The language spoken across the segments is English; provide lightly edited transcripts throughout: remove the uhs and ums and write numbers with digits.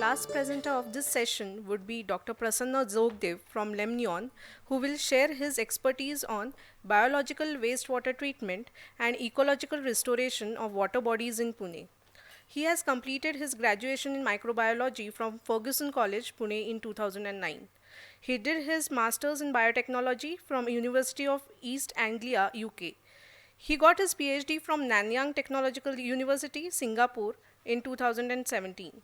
last presenter of this session would be Dr. Prasanna Zogdev from Lemnion, who will share his expertise on biological wastewater treatment and ecological restoration of water bodies in Pune. He has completed his graduation in microbiology from Fergusson College, Pune in 2009. He did his masters in biotechnology from University of East Anglia, UK. He got his PhD from Nanyang Technological University, Singapore in 2017.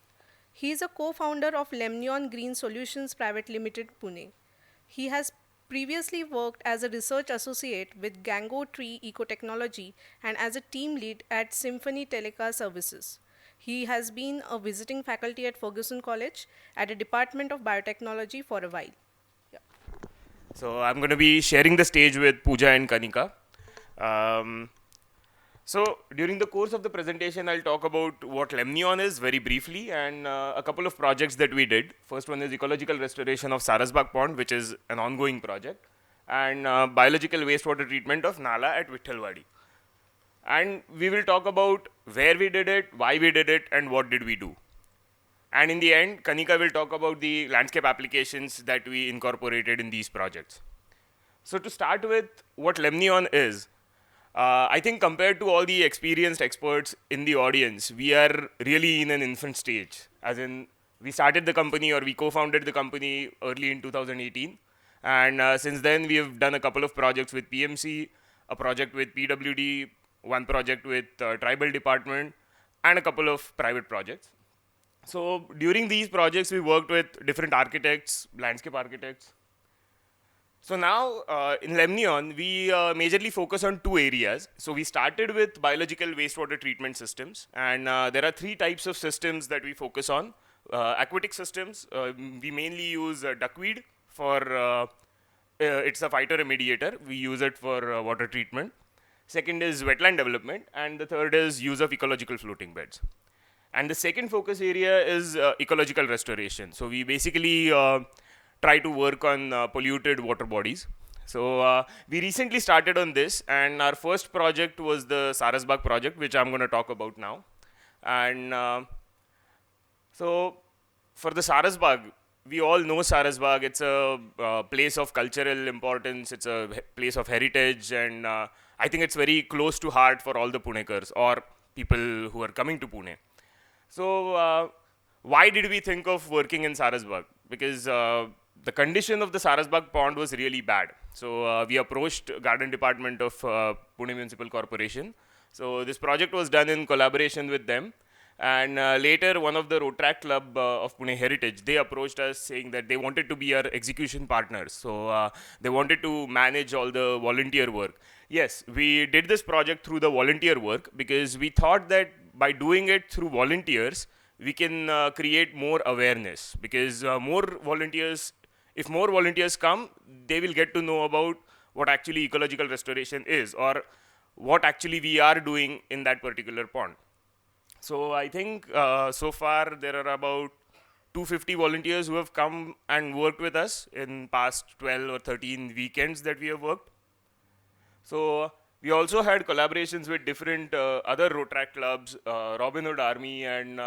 He is a co-founder of Lemnion Green Solutions Private Limited, Pune. He has previously worked as a research associate with Gango Tree Ecotechnology and as a team lead at Symphony Teleca Services. He has been a visiting faculty at Fergusson College at the Department of Biotechnology for a while. So I'm going to be sharing the stage with Pooja and Kanika. So during the course of the presentation, I'll talk about what Lemnion is very briefly and a couple of projects that we did. First one is ecological restoration of Sarasbag Pond, which is an ongoing project, and biological wastewater treatment of Nala at Vittalwadi. And we will talk about where we did it, why we did it, and what did we do. And in the end, Kanika will talk about the landscape applications that we incorporated in these projects. So to start with, what Lemnion is, I think compared to all the experienced experts in the audience, we are really in an infant stage. As in, we started the company or we co-founded the company early in 2018. And since then, we have done a couple of projects with PMC, a project with PWD, one project with Tribal Department, and a couple of private projects. So during these projects, we worked with different architects, landscape architects. So now in Lemnion, we majorly focus on two areas. So we started with biological wastewater treatment systems, and there are three types of systems that we focus on. Aquatic systems, we mainly use duckweed for, it's a phytoremediator. We use it for water treatment. Second is wetland development, and the third is use of ecological floating beds. And the second focus area is ecological restoration. So we basically try to work on polluted water bodies. So we recently started on this, and our first project was the Sarasbag project, which I'm going to talk about now. And so for the Sarasbag, we all know Sarasbag. It's a place of cultural importance. It's a place of heritage, and I think it's very close to heart for all the Punekars or people who are coming to Pune. So why did we think of working in Sarasbag? Because the condition of the Sarasbag pond was really bad. So we approached Garden Department of Pune Municipal Corporation. So this project was done in collaboration with them. And later, one of the Rotaract Club of Pune Heritage, they approached us saying that they wanted to be our execution partners. So they wanted to manage all the volunteer work. Yes, we did this project through the volunteer work because we thought that by doing it through volunteers, we can create more awareness. Because if more volunteers come, they will get to know about what actually ecological restoration is or what actually we are doing in that particular pond. So I think so far there are about 250 volunteers who have come and worked with us in past 12 or 13 weekends that we have worked. So we also had collaborations with different other Rotaract clubs, Robin Hood Army, and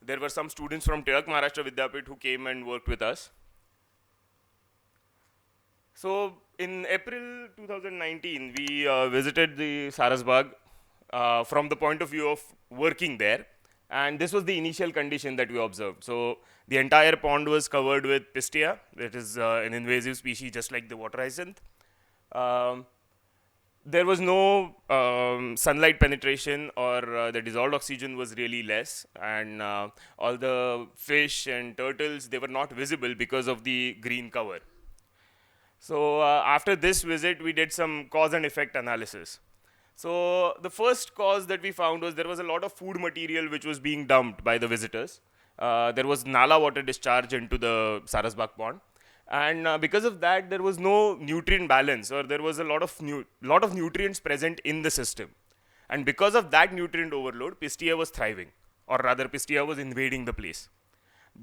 there were some students from Tiak Maharashtra Vidyapit who came and worked with us. So in April 2019, we visited the Sarasbag from the point of view of working there. And this was the initial condition that we observed. So the entire pond was covered with Pistia, that is an invasive species just like the water hyacinth. There was no sunlight penetration, or the dissolved oxygen was really less, and all the fish and turtles, they were not visible because of the green cover. So after this visit, we did some cause and effect analysis. So the first cause that we found was there was a lot of food material which was being dumped by the visitors. There was Nala water discharge into the Sarasbag pond. And because of that, there was no nutrient balance, or there was a lot of nutrients present in the system. And because of that nutrient overload, Pistia was thriving, or rather Pistia was invading the place.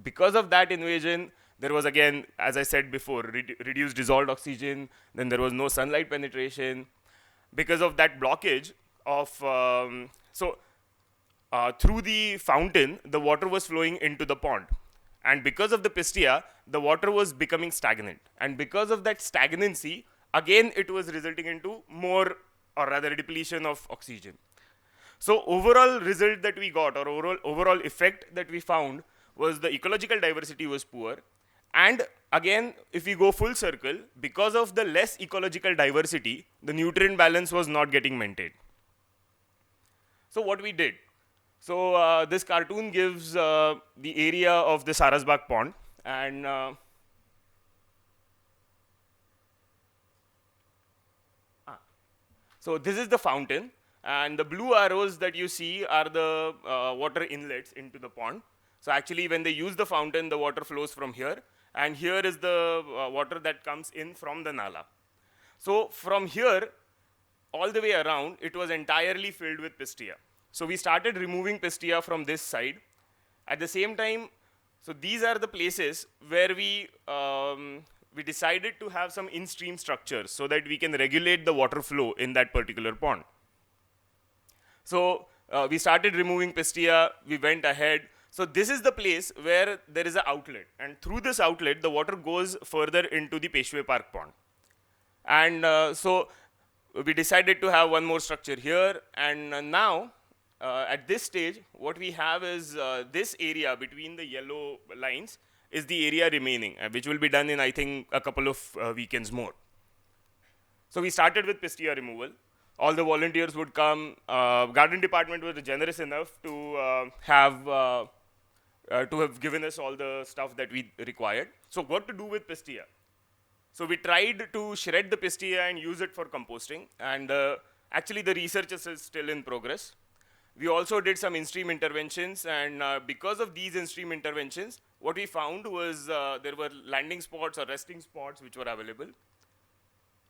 Because of that invasion, there was again, as I said before, reduced dissolved oxygen, then there was no sunlight penetration. Because of that blockage of, through the fountain, the water was flowing into the pond. And because of the pistia, the water was becoming stagnant. And because of that stagnancy, again it was resulting into more, or rather depletion of oxygen. So overall result that we got, or overall effect that we found, was the ecological diversity was poor. And again, if we go full circle, because of the less ecological diversity, the nutrient balance was not getting maintained. So what we did, so this cartoon gives the area of the Sarasbagh pond, and so this is the fountain, and the blue arrows that you see are the water inlets into the pond. So actually, when they use the fountain, the water flows from here, and here is the water that comes in from the nala. So from here, all the way around, it was entirely filled with pistia. So we started removing pistia from this side. At the same time, so these are the places where we decided to have some in-stream structures so that we can regulate the water flow in that particular pond. So we started removing pistia, we went ahead. So this is the place where there is an outlet, and through this outlet, the water goes further into the Peshwe Park pond. And so we decided to have one more structure here, and now at this stage, what we have is this area between the yellow lines is the area remaining, which will be done in, I think, a couple of weekends more. So we started with pistia removal. All the volunteers would come. Garden department was generous enough to have given us all the stuff that we required. So what to do with pistia? So we tried to shred the pistia and use it for composting, and actually the research is still in progress. We also did some in-stream interventions, and because of these in-stream interventions, what we found was there were landing spots or resting spots which were available.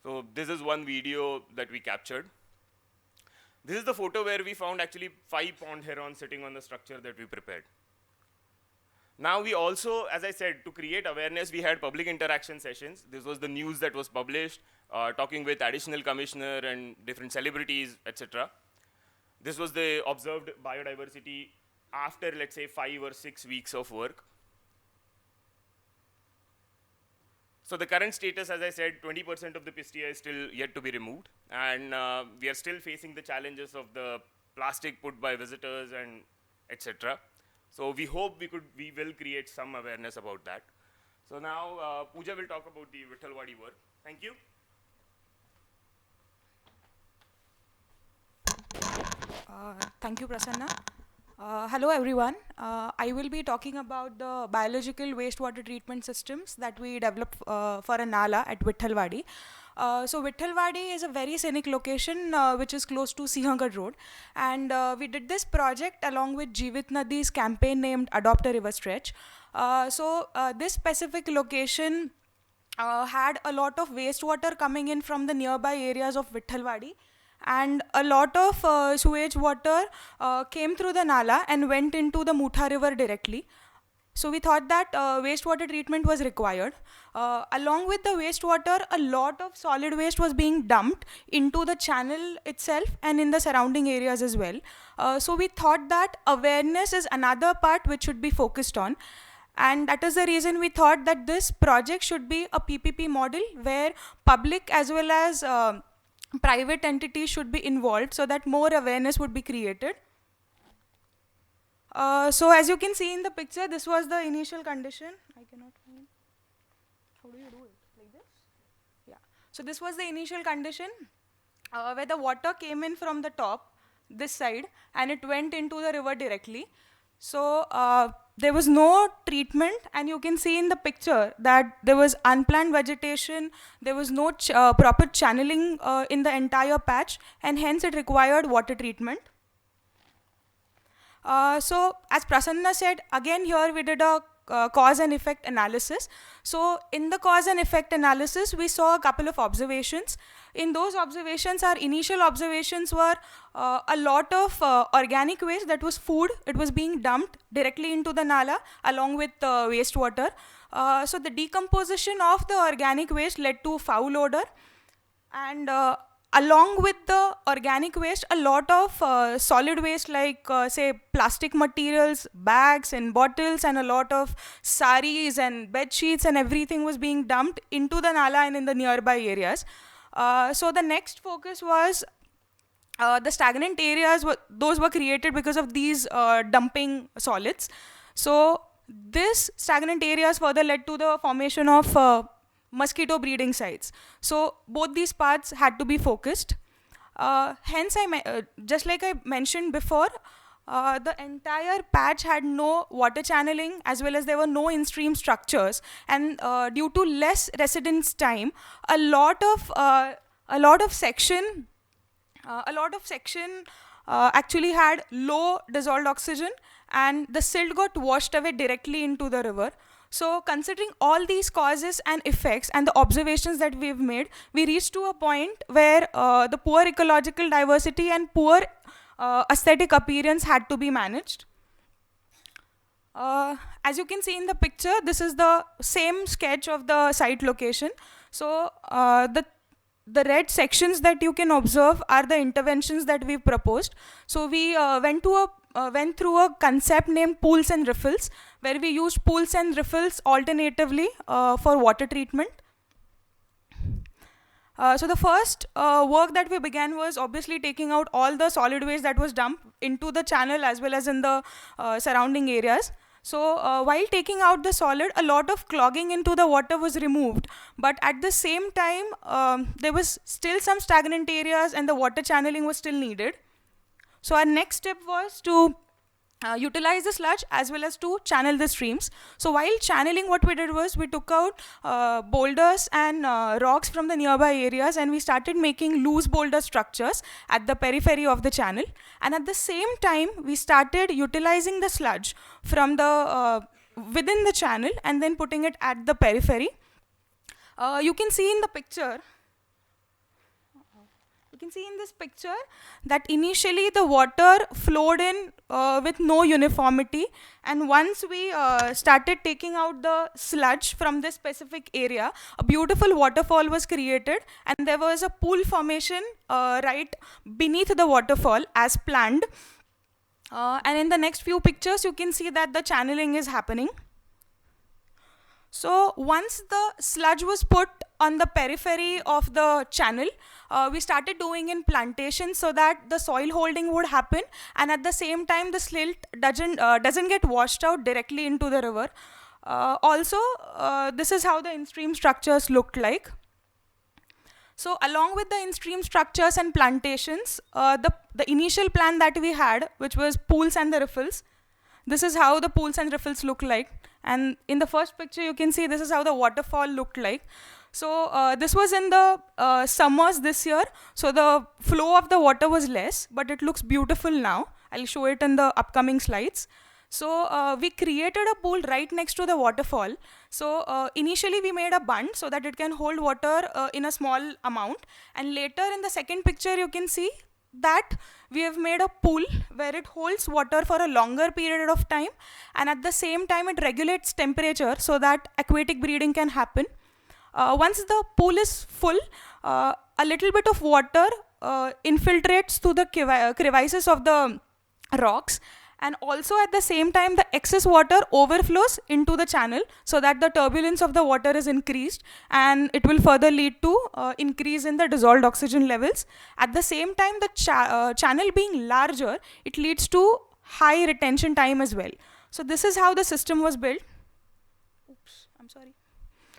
So this is one video that we captured. This is the photo where we found actually 5 pond herons sitting on the structure that we prepared. Now we also, as I said, to create awareness, we had public interaction sessions. This was the news that was published, talking with additional commissioner and different celebrities, etc. This was the observed biodiversity after, let's say, 5 or 6 weeks of work. So the current status, as I said, 20% of the pistia is still yet to be removed, and we are still facing the challenges of the plastic put by visitors and etc. So we hope we will create some awareness about that. So now Pooja will talk about the Vithalwadi work. Thank you. Thank you, Prasanna. Hello, everyone. I will be talking about the biological wastewater treatment systems that we developed for a Nala at Vithalwadi. So Vithalwadi is a very scenic location which is close to Sihangarh Road, and we did this project along with Jeevit Nadi's campaign named Adopt a River Stretch. This specific location had a lot of wastewater coming in from the nearby areas of Vithalwadi, and a lot of sewage water came through the Nala and went into the Mutha River directly. So we thought that wastewater treatment was required. Along with the wastewater, a lot of solid waste was being dumped into the channel itself and in the surrounding areas as well. So we thought that awareness is another part which should be focused on. And that is the reason we thought that this project should be a PPP model where public as well as private entities should be involved so that more awareness would be created. So as you can see in the picture, this was the initial condition. I cannot find. How do you do it? Like this? Yeah. So this was the initial condition where the water came in from the top, this side, and it went into the river directly. So there was no treatment, and you can see in the picture that there was unplanned vegetation, there was no proper channeling in the entire patch, and hence it required water treatment. So as Prasanna said, again here we did a cause and effect analysis. So in the cause and effect analysis, we saw a couple of observations. In those observations, our initial observations were a lot of organic waste, that was food. It was being dumped directly into the Nala along with wastewater. So the decomposition of the organic waste led to foul odor, and along with the organic waste, a lot of solid waste like say plastic materials, bags and bottles, and a lot of saris and bed sheets and everything was being dumped into the Nala and in the nearby areas. So the next focus was the stagnant areas. Those were created because of these dumping solids. So this stagnant areas further led to the formation of mosquito breeding sites. So both these parts had to be focused. Hence, just like I mentioned before, the entire patch had no water channeling, as well as there were no in-stream structures, and due to less residence time, a lot of section actually had low dissolved oxygen, and the silt got washed away directly into the river. So considering all these causes and effects and the observations that we've made, we reached to a point where the poor ecological diversity and poor aesthetic appearance had to be managed. As you can see in the picture, this is the same sketch of the site location. So the red sections that you can observe are the interventions that we've proposed. So we went through a concept named pools and riffles, where we used pools and riffles alternatively for water treatment. So the first work that we began was obviously taking out all the solid waste that was dumped into the channel as well as in the surrounding areas. So while taking out the solid, a lot of clogging into the water was removed, but at the same time there was still some stagnant areas and the water channeling was still needed. So our next step was to utilize the sludge as well as to channel the streams. So while channeling, what we did was we took out boulders and rocks from the nearby areas, and we started making loose boulder structures at the periphery of the channel. And at the same time, we started utilizing the sludge from the within the channel and then putting it at the periphery. You can see in the picture. You can see in this picture that initially the water flowed in with no uniformity, and once we started taking out the sludge from this specific area, a beautiful waterfall was created, and there was a pool formation right beneath the waterfall as planned. And in the next few pictures you can see that the channeling is happening. So once the sludge was put on the periphery of the channel, we started doing in plantations so that the soil holding would happen, and at the same time the silt doesn't get washed out directly into the river. Also, this is how the in-stream structures looked like. So along with the in-stream structures and plantations, the initial plan that we had, which was pools and the riffles, this is how the pools and riffles look like. And in the first picture you can see this is how the waterfall looked like. So this was in the summers this year, so the flow of the water was less, but it looks beautiful now. I'll show it in the upcoming slides. So we created a pool right next to the waterfall. So initially we made a bund so that it can hold water in a small amount, and later in the second picture you can see that we have made a pool where it holds water for a longer period of time, and at the same time it regulates temperature so that aquatic breeding can happen. Once the pool is full, a little bit of water infiltrates through the crevices of the rocks, and also at the same time the excess water overflows into the channel so that the turbulence of the water is increased, and it will further lead to increase in the dissolved oxygen levels. At the same time, the channel being larger, it leads to high retention time as well. So this is how the system was built. Oops, I'm sorry.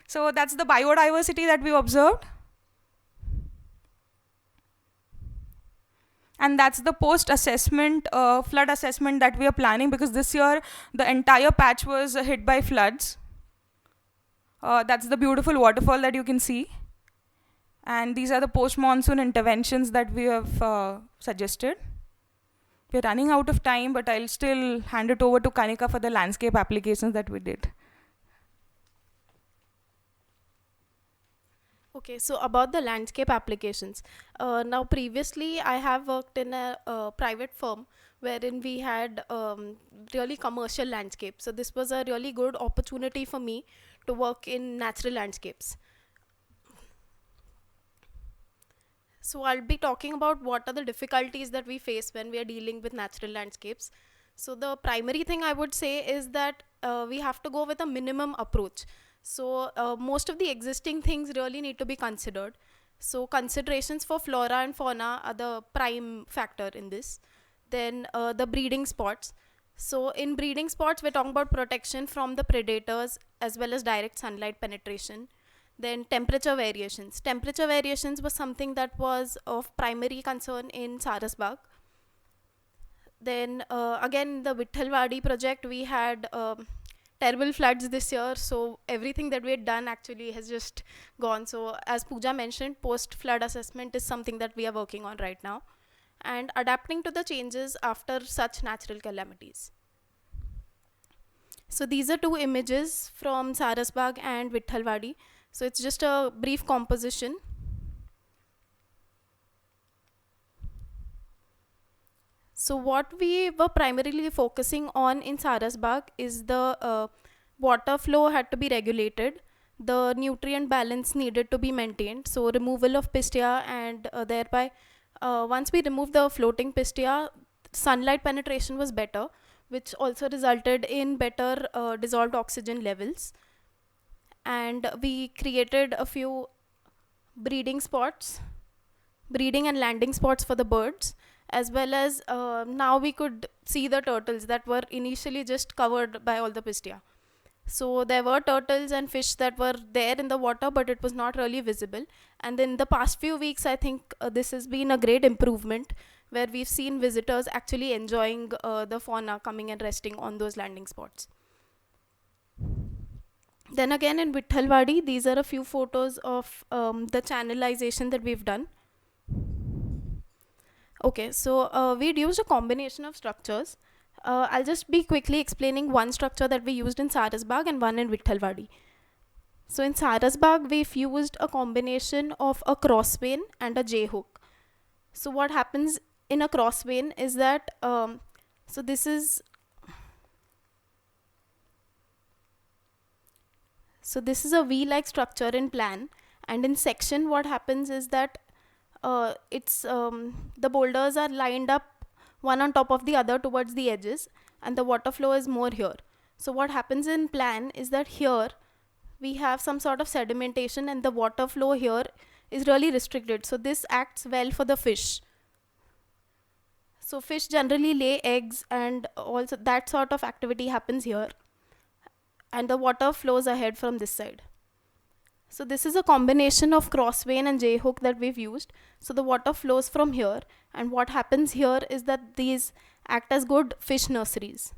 So that's the biodiversity that we observed. And that's the post-assessment, flood assessment that we are planning, because this year the entire patch was hit by floods. That's the beautiful waterfall that you can see. And these are the post-monsoon interventions that we have suggested. We're running out of time, but I'll still hand it over to Kanika for the landscape applications that we did. Okay, so about the landscape applications. Now, previously, I have worked in a private firm wherein we had really commercial landscapes. So this was a really good opportunity for me to work in natural landscapes. So I'll be talking about what are the difficulties that we face when we are dealing with natural landscapes. So the primary thing I would say is that we have to go with a minimum approach. So most of the existing things really need to be considered. So considerations for flora and fauna are the prime factor in this. Then the breeding spots. So in breeding spots, we're talking about protection from the predators as well as direct sunlight penetration. Then temperature variations. Temperature variations was something that was of primary concern in Sarasbag. Then again, the Vithalwadi project, we had terrible floods this year, so everything that we had done actually has just gone. So as Pooja mentioned, post-flood assessment is something that we are working on right now, and adapting to the changes after such natural calamities. So these are two images from Sarasbag and Vithalwadi. So it's just a brief composition. So what we were primarily focusing on in Sarasbag is the water flow had to be regulated, the nutrient balance needed to be maintained, so removal of pistia, and thereby once we removed the floating pistia, sunlight penetration was better, which also resulted in better dissolved oxygen levels. And we created a few breeding spots, breeding and landing spots for the birds, as well as now we could see the turtles that were initially just covered by all the pistia. So there were turtles and fish that were there in the water, but it was not really visible. And in the past few weeks, I think this has been a great improvement, where we've seen visitors actually enjoying the fauna coming and resting on those landing spots. Then again in Vithalwadi, these are a few photos of the channelization that we've done. Okay, so we'd used a combination of structures. I'll just be quickly explaining one structure that we used in Sarasbag and one in Vithalwadi. So in Sarasbag, we've used a combination of a crossvein and a J-hook. So what happens in a crossvein is that, so this is a V-like structure in plan, and in section what happens is that the boulders are lined up one on top of the other towards the edges, and the water flow is more here. So what happens in plan is that here we have some sort of sedimentation, and the water flow here is really restricted. So this acts well for the fish. So fish generally lay eggs, and also that sort of activity happens here, and the water flows ahead from this side. So this is a combination of crossvein and J-hook that we've used. So the water flows from here, and what happens here is that these act as good fish nurseries.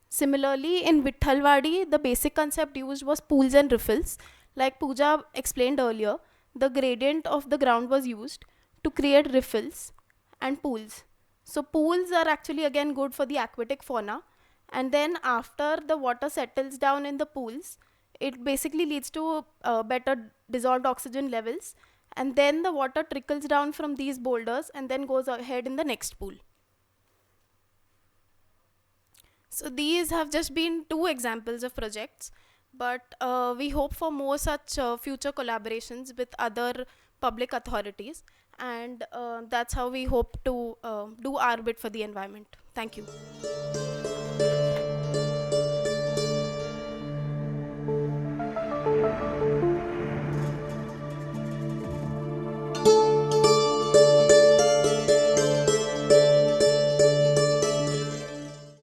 Similarly, in Vithalwadi, the basic concept used was pools and riffles. Like Pooja explained earlier, the gradient of the ground was used to create riffles and pools. So pools are actually again good for the aquatic fauna, and then after the water settles down in the pools, it basically leads to better dissolved oxygen levels, and then the water trickles down from these boulders and then goes ahead in the next pool. So these have just been two examples of projects, but we hope for more such future collaborations with other public authorities, and that's how we hope to do our bit for the environment. Thank you.